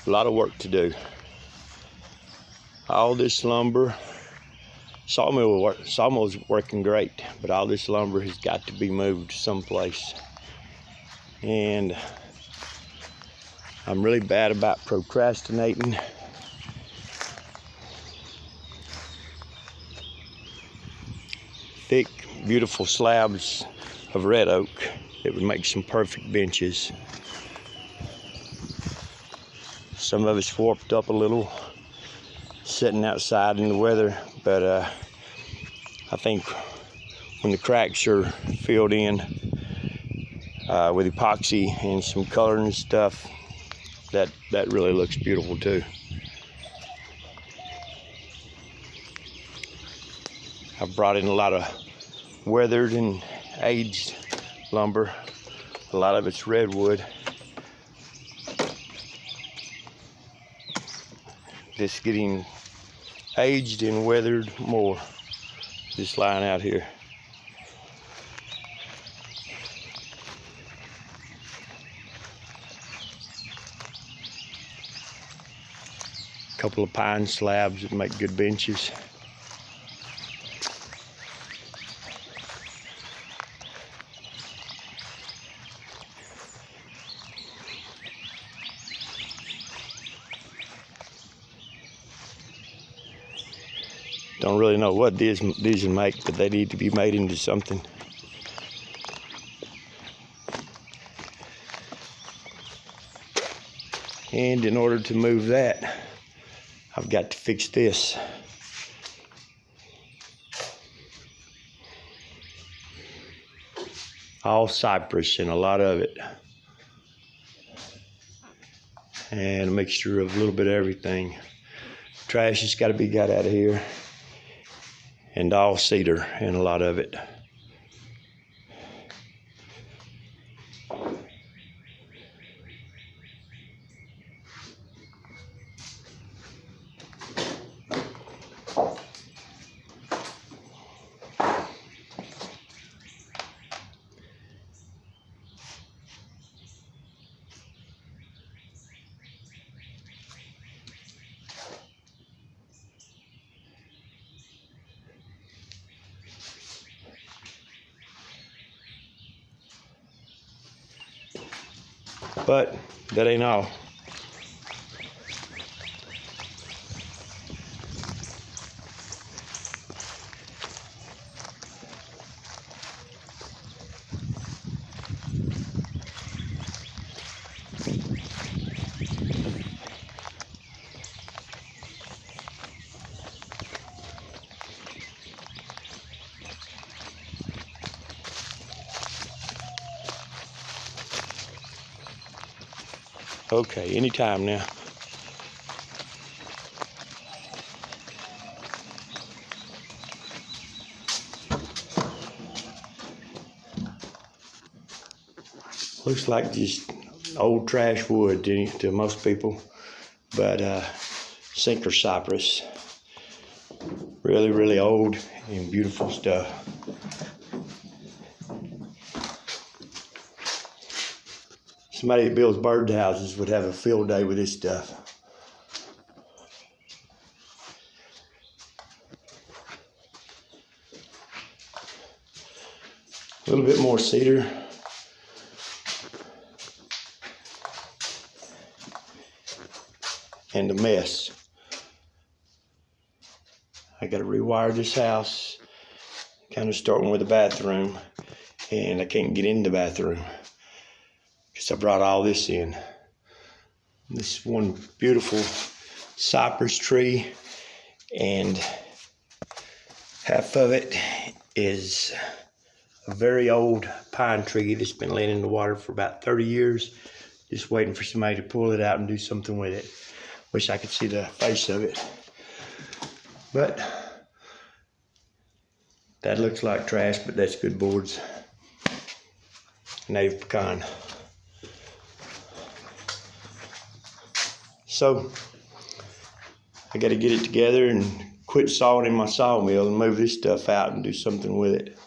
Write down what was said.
A lot of work to do. All this lumber, sawmill's working great, but all this lumber has got to be moved someplace. And I'm really bad about procrastinating. Thick, beautiful slabs of red oak that would make some perfect benches. Some of it's warped up a little, sitting outside in the weather, but I think when the cracks are filled in with epoxy and some color and stuff, that really looks beautiful too. I've brought in a lot of weathered and aged lumber. A lot of it's redwood. This getting aged and weathered more. This line out here. A couple of pine slabs that make good benches. Don't really know what these will make, but they need to be made into something. And in order to move that, I've got to fix this. All cypress and a lot of it. And a mixture of a little bit of everything. Trash has got to be got out of here. And all cedar and a lot of it. But that ain't all. Okay, anytime now. Looks like just old trash wood to most people, but sinker cypress. Really, really old and beautiful stuff. Somebody that builds birdhouses would have a field day with this stuff. A little bit more cedar. And a mess. I got to rewire this house, kind of starting with the bathroom, and I can't get in the bathroom because I brought all this in. This one beautiful cypress tree, and half of it is a very old pine tree that's been laying in the water for about 30 years, just waiting for somebody to pull it out and do something with it. Wish I could see the face of it. But that looks like trash, but that's good boards. Native pecan. So I got to get it together and quit sawing in my sawmill and move this stuff out and do something with it.